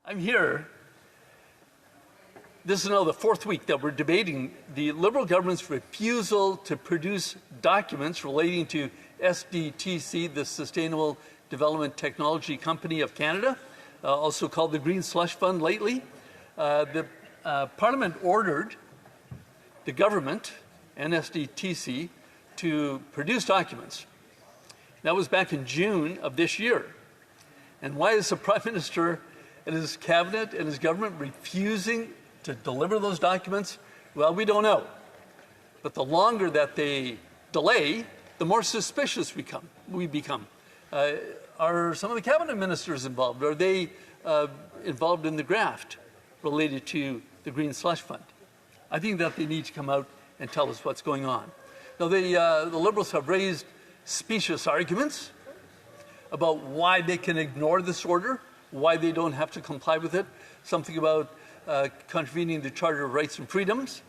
I'm here. This is now the fourth week that we're debating the Liberal government's refusal to produce documents relating to SDTC, the Sustainable Development Technology Company of Canada, also called the Green Slush Fund lately. The Parliament ordered the government and SDTC to produce documents. That was back in June of this year. And why is the Prime Minister and his cabinet and his government refusing to deliver those documents? Well, we don't know. But the longer that they delay, the more suspicious we become. Are some of the cabinet ministers involved? Are they involved in the graft related to the Green Slush Fund? I think that they need to come out and tell us what's going on. Now, the Liberals have raised specious arguments about why they can ignore this order, why they don't have to comply with it, something about contravening the Charter of Rights and Freedoms.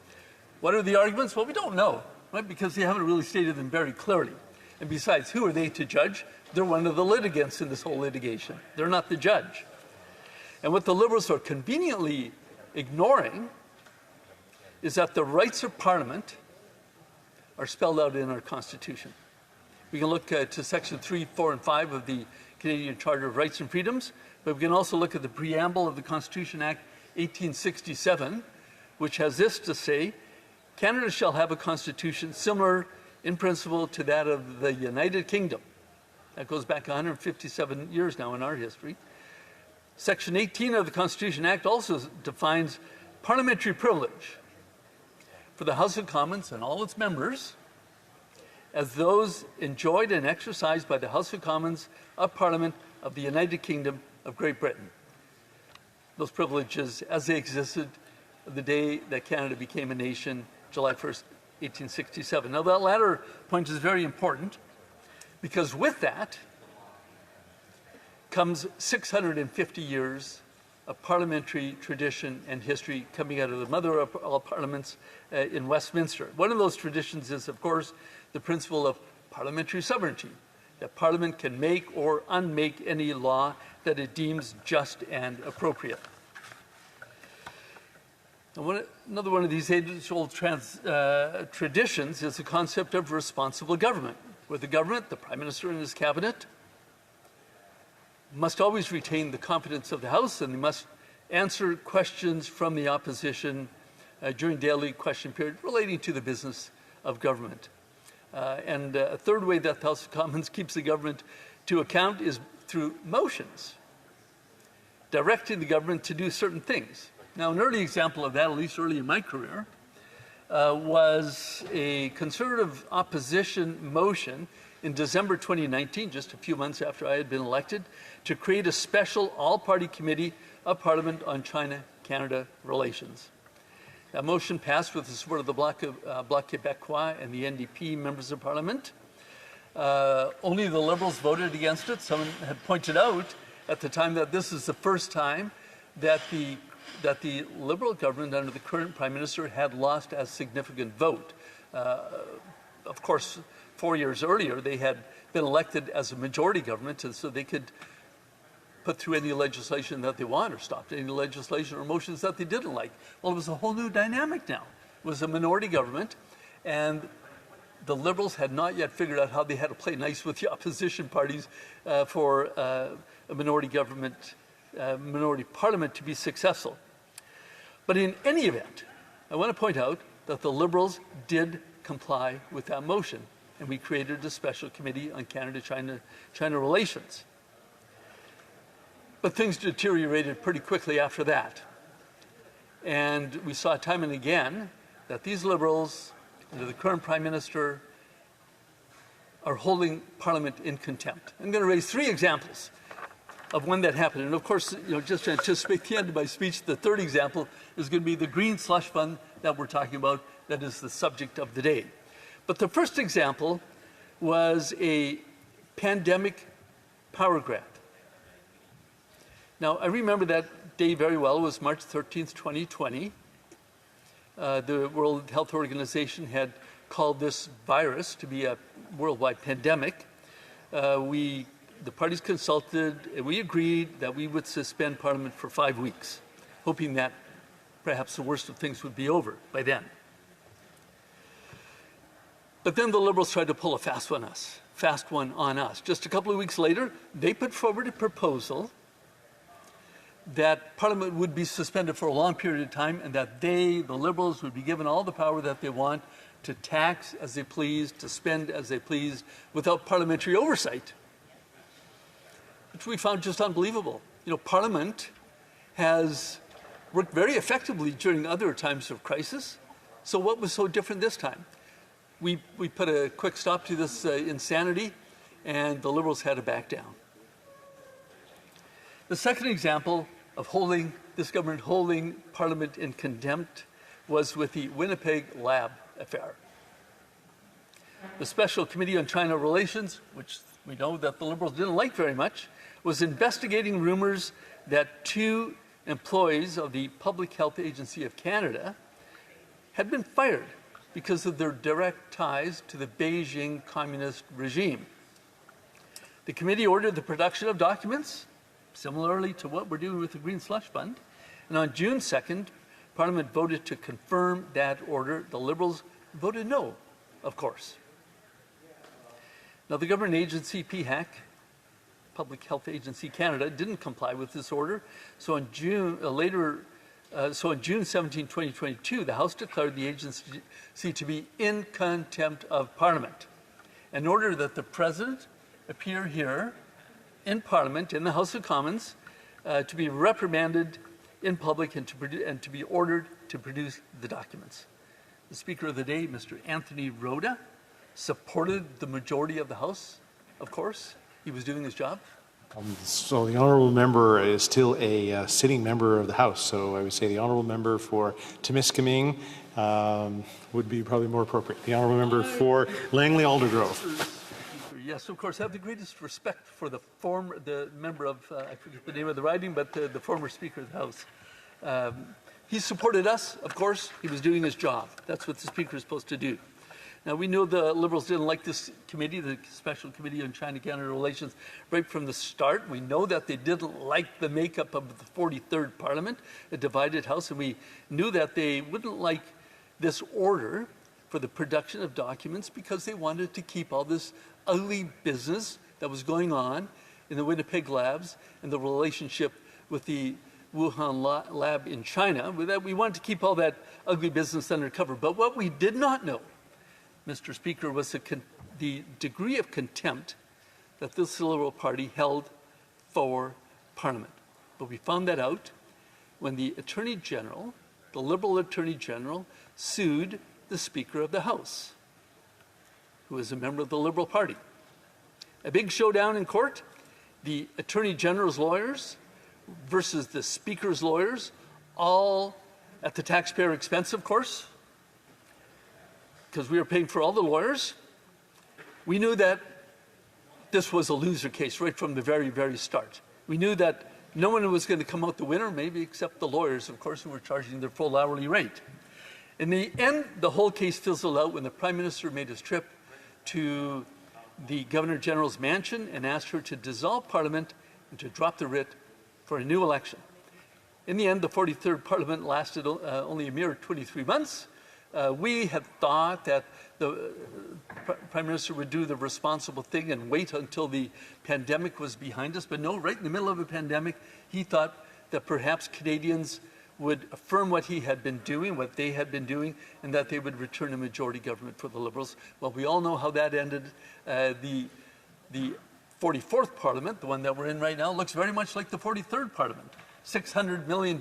What are the arguments? Well, we don't know, right? Because they haven't really stated them very clearly. And besides, who are they to judge? They're one of the litigants in this whole litigation. They're not the judge. And what the Liberals are conveniently ignoring is that the rights of Parliament are spelled out in our Constitution. We can look to Section 3, 4, and 5 of the Canadian Charter of Rights and Freedoms, but we can also look at the preamble of the Constitution Act 1867, which has this to say: Canada shall have a constitution similar in principle to that of the United Kingdom. That goes back 157 years now in our history. Section 18 of the Constitution Act also defines parliamentary privilege for the House of Commons and all its members as those enjoyed and exercised by the House of Commons of Parliament of the United Kingdom of Great Britain. Those privileges as they existed the day that Canada became a nation, July 1st, 1867. Now, that latter point is very important because with that comes 650 years of parliamentary tradition and history coming out of the mother of all parliaments in Westminster. One of those traditions is, of course, the principle of parliamentary sovereignty, that Parliament can make or unmake any law that it deems just and appropriate. And another one of these age-old traditions is the concept of responsible government, where the government, the Prime Minister and his cabinet, must always retain the confidence of the House, and they must answer questions from the opposition during daily question period relating to the business of government. And a third way that the House of Commons keeps the government to account is through motions, directing the government to do certain things. Now, an early example of that, at least early in my career, was a Conservative opposition motion in December 2019, just a few months after I had been elected, to create a special all-party committee of Parliament on China-Canada relations. That motion passed with the support of the Bloc Québécois and the NDP members of Parliament. Only the Liberals voted against it. Someone had pointed out at the time that this is the first time that the Liberal government under the current Prime Minister had lost a significant vote. Of course, 4 years earlier, they had been elected as a majority government, and so they could put through any legislation that they want or stopped any legislation or motions that they didn't like. Well, it was a whole new dynamic now. It was a minority government, and the Liberals had not yet figured out how they had to play nice with the opposition parties for a minority government, minority parliament to be successful. But in any event, I want to point out that the Liberals did comply with that motion, and we created a special committee on Canada-China relations. But things deteriorated pretty quickly after that. And we saw time and again that these Liberals, under the current Prime Minister, are holding Parliament in contempt. I'm going to raise three examples of when that happened. And of course, just to anticipate the end of my speech, the third example is going to be the Green Slush Fund that we're talking about, that is the subject of the day. But the first example was a pandemic power grab. Now, I remember that day very well. It was March 13th, 2020. The World Health Organization had called this virus to be a worldwide pandemic. We the parties consulted, and we agreed that we would suspend Parliament for 5 weeks, hoping that perhaps the worst of things would be over by then. But then the Liberals tried to pull a fast one on us. Just a couple of weeks later, they put forward a proposal that Parliament would be suspended for a long period of time and that they, the Liberals, would be given all the power that they want to tax as they pleased, to spend as they pleased, without parliamentary oversight, which we found just unbelievable. You know, Parliament has worked very effectively during other times of crisis, so what was so different this time? We put a quick stop to this insanity, and the Liberals had to back down. The second example of this government holding Parliament in contempt was with the Winnipeg lab affair. The Special Committee on China Relations, which we know that the Liberals didn't like very much, was investigating rumors that 2 employees of the Public Health Agency of Canada had been fired because of their direct ties to the Beijing communist regime. The committee ordered the production of documents, similarly to what we're doing with the Green Slush Fund, and on June 2nd, Parliament voted to confirm that order. The Liberals voted no, of course. Now, the government agency, PHAC, Public Health Agency Canada, didn't comply with this order, so on June 17, 2022, the House declared the agency to be in contempt of Parliament, and ordered that the President appear here in Parliament, in the House of Commons, to be reprimanded in public and to be ordered to produce the documents. The Speaker of the day, Mr. Anthony Rhoda, supported the majority of the House, of course. He was doing his job. So the honourable member is still a sitting member of the House, so I would say the honourable member for Timiskaming would be probably more appropriate. The honourable member for Langley Aldergrove. Yes, of course. I have the greatest respect for the member of, I forget the name of the riding, but the former Speaker of the House. He supported us, of course. He was doing his job. That's what the Speaker is supposed to do. Now, we know the Liberals didn't like this committee, the Special Committee on China-Canada Relations, right from the start. We know that they didn't like the makeup of the 43rd Parliament, a divided House, and we knew that they wouldn't like this order for the production of documents because they wanted to keep all this ugly business that was going on in the Winnipeg labs and the relationship with the Wuhan lab in China. We wanted to keep all that ugly business under cover. But what we did not know, Mr. Speaker, was the degree of contempt that this Liberal Party held for Parliament. But we found that out when the Attorney General, the Liberal Attorney General, sued the Speaker of the House, who is a member of the Liberal Party. A big showdown in court, the Attorney General's lawyers versus the Speaker's lawyers, all at the taxpayer expense, of course, because we were paying for all the lawyers. We knew that this was a loser case right from the very, very start. We knew that no one was going to come out the winner, maybe except the lawyers, of course, who were charging their full hourly rate. In the end, the whole case fizzled out when the Prime Minister made his trip to the Governor General's mansion and asked her to dissolve Parliament and to drop the writ for a new election. In the end, the 43rd Parliament lasted only a mere 23 months. We had thought that the Prime Minister would do the responsible thing and wait until the pandemic was behind us. But no, right in the middle of a pandemic, he thought that perhaps Canadians would affirm what he had been doing, what they had been doing, and that they would return a majority government for the Liberals. Well, we all know how that ended. The 44th Parliament, the one that we're in right now, looks very much like the 43rd Parliament. $600 million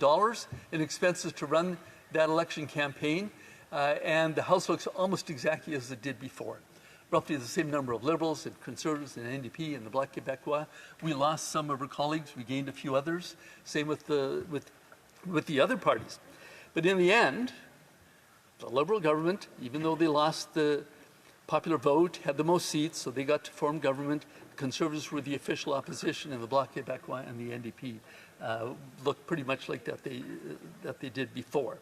in expenses to run that election campaign, and the House looks almost exactly as it did before. Roughly the same number of Liberals and Conservatives and NDP and the Bloc Québécois. We lost some of our colleagues, we gained a few others. Same with the other parties. But in the end, the Liberal government, even though they lost the popular vote, had the most seats, so they got to form government. The Conservatives were the official opposition, and the Bloc Québécois and the NDP looked pretty much like that they did before.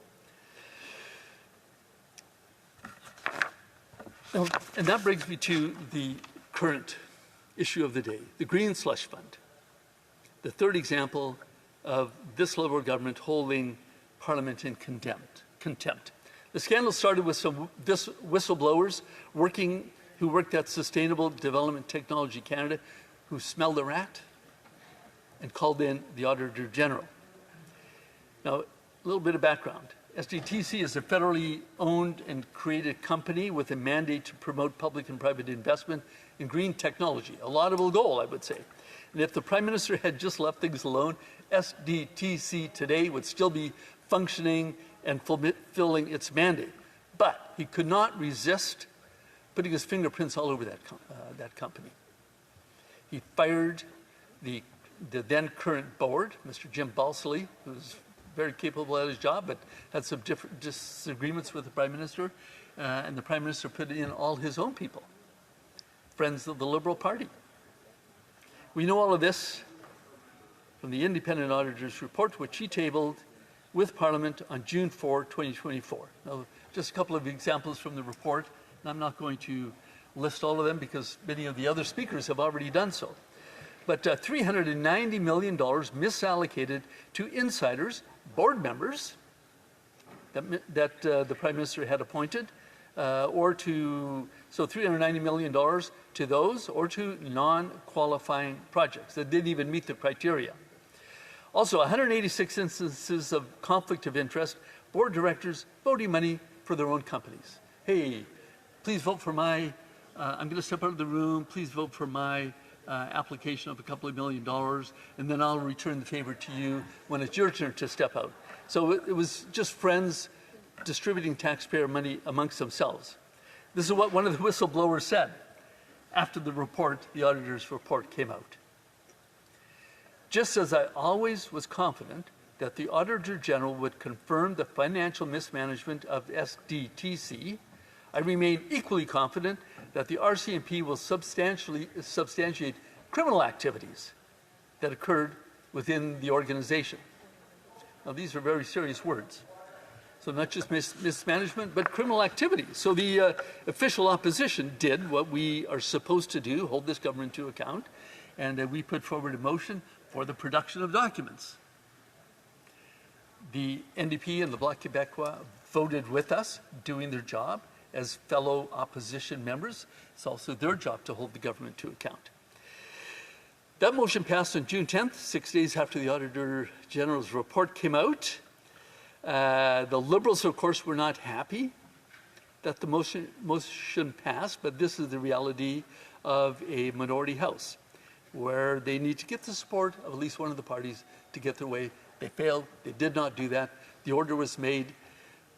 And that brings me to the current issue of the day, the Green Slush Fund. The third example of this Liberal government holding Parliament in contempt. The scandal started with some whistleblowers who worked at Sustainable Development Technology Canada, who smelled a rat and called in the Auditor General. Now, a little bit of background. SDTC is a federally owned and created company with a mandate to promote public and private investment in green technology. A laudable goal, I would say. And if the Prime Minister had just left things alone, SDTC today would still be functioning and fulfilling its mandate. But he could not resist putting his fingerprints all over that company. He fired the then current board, Mr. Jim Balsillie, who's very capable at his job, but had some different disagreements with the Prime Minister, and the Prime Minister put in all his own people, friends of the Liberal Party. We know all of this from the Independent Auditor's report, which he tabled with Parliament on June 4, 2024. Now, just a couple of examples from the report, and I'm not going to list all of them because many of the other speakers have already done so. But $390 million misallocated to insiders, board members that the Prime Minister had appointed, so $390 million to those or to non-qualifying projects that didn't even meet the criteria. Also, 186 instances of conflict of interest, board directors voting money for their own companies. Hey, please vote for I'm going to step out of the room, please vote for my application of a couple of $1 million, and then I'll return the favor to you when it's your turn to step out. So it was just friends distributing taxpayer money amongst themselves. This is what one of the whistleblowers said after the auditor's report came out. Just as I always was confident that the Auditor General would confirm the financial mismanagement of SDTC, I remain equally confident that the RCMP will substantiate criminal activities that occurred within the organization. Now, these are very serious words. So not just mismanagement, but criminal activity. So the official opposition did what we are supposed to do, hold this government to account, and we put forward a motion for the production of documents. The NDP and the Bloc Québécois voted with us, doing their job as fellow opposition members. It's also their job to hold the government to account. That motion passed on June 10th, 6 days after the Auditor General's report came out. The Liberals, of course, were not happy that the motion passed, but this is the reality of a minority house, where they need to get the support of at least one of the parties to get their way. They failed. They did not do that. The order was made.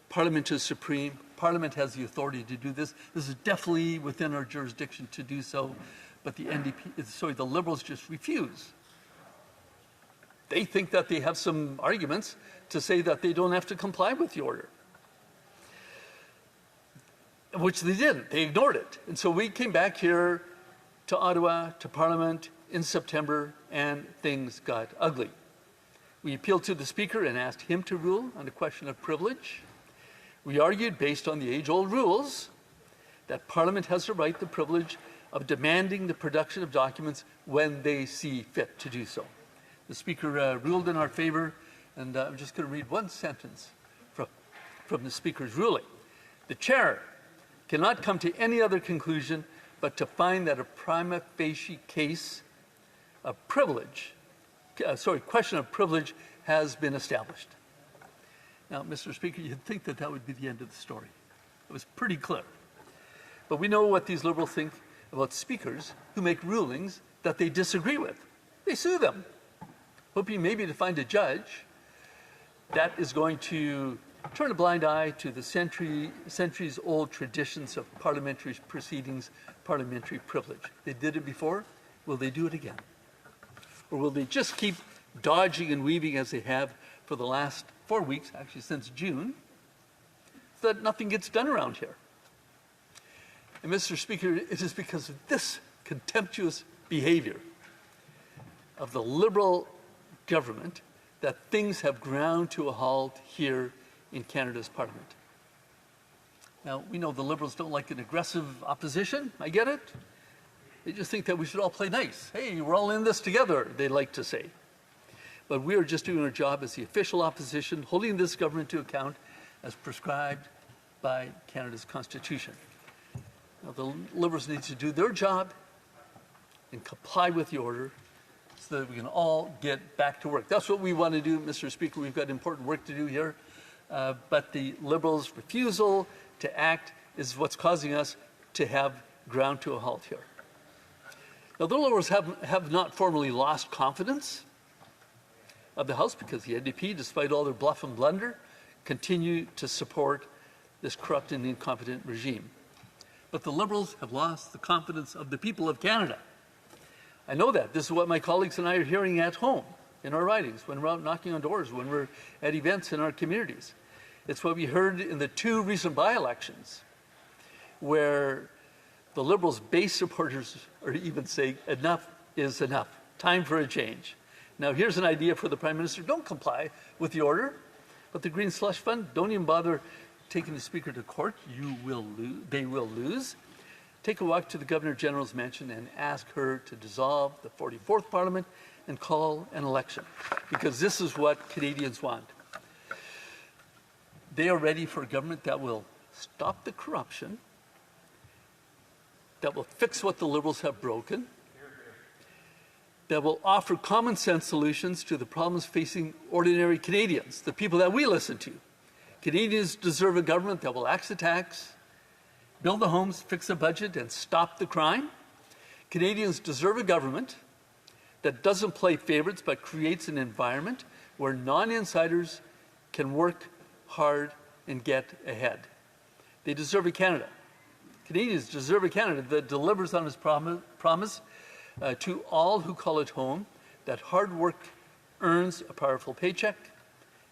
Parliament is supreme. Parliament has the authority to do this. This is definitely within our jurisdiction to do so, but the Liberals just refuse. They think that they have some arguments to say that they don't have to comply with the order, which they didn't. They ignored it. And so we came back here to Ottawa, to Parliament in September, and things got ugly. We appealed to the Speaker and asked him to rule on the question of privilege. We argued, based on the age-old rules, that Parliament has the right, the privilege of demanding the production of documents when they see fit to do so. The Speaker ruled in our favor, and I'm just going to read one sentence from the Speaker's ruling. The Chair cannot come to any other conclusion but to find that a prima facie case of privilege, question of privilege has been established. Now, Mr. Speaker, you'd think that that would be the end of the story. It was pretty clear. But we know what these Liberals think about speakers who make rulings that they disagree with. They sue them, hoping maybe to find a judge that is going to turn a blind eye to the centuries-old traditions of parliamentary proceedings, parliamentary privilege. They did it before. Will they do it again? Or will they just keep dodging and weaving as they have for the last 4 weeks, actually since June, so that nothing gets done around here? And Mr. Speaker, it is because of this contemptuous behavior of the Liberal government that things have ground to a halt here in Canada's Parliament. Now, we know the Liberals don't like an aggressive opposition. I get it. They just think that we should all play nice. Hey, we're all in this together, they like to say. But we are just doing our job as the official opposition, holding this government to account as prescribed by Canada's Constitution. Now, the Liberals need to do their job and comply with the order so that we can all get back to work. That's what we want to do, Mr. Speaker. We've got important work to do here. But the Liberals' refusal to act is what's causing us to have ground to a halt here. Now, the Liberals have not formally lost confidence of the House because the NDP, despite all their bluff and blunder, continue to support this corrupt and incompetent regime. But the Liberals have lost the confidence of the people of Canada. I know that. This is what my colleagues and I are hearing at home, in our ridings, when we're out knocking on doors, when we're at events in our communities. It's what we heard in the 2 recent by-elections, where the Liberals' base supporters are even saying, enough is enough. Time for a change. Now, here's an idea for the Prime Minister. Don't comply with the order, but the Green Slush Fund, don't even bother taking the Speaker to court. They will lose. Take a walk to the Governor-General's mansion and ask her to dissolve the 44th Parliament and call an election, because this is what Canadians want. They are ready for a government that will stop the corruption, that will fix what the Liberals have broken, that will offer common sense solutions to the problems facing ordinary Canadians, the people that we listen to. Canadians deserve a government that will axe the tax, build the homes, fix the budget, and stop the crime. Canadians deserve a government that doesn't play favorites but creates an environment where non-insiders can work hard and get ahead. They deserve a Canada. Canadians deserve a Canada that delivers on its promise to all who call it home, that hard work earns a powerful paycheck,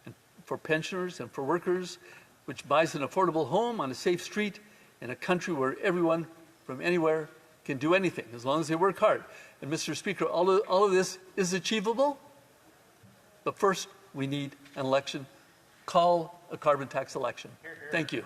and for pensioners and for workers, which buys an affordable home on a safe street in a country where everyone from anywhere can do anything as long as they work hard. And Mr. Speaker, all of this is achievable, but first we need an election. Call a carbon tax election. Thank you.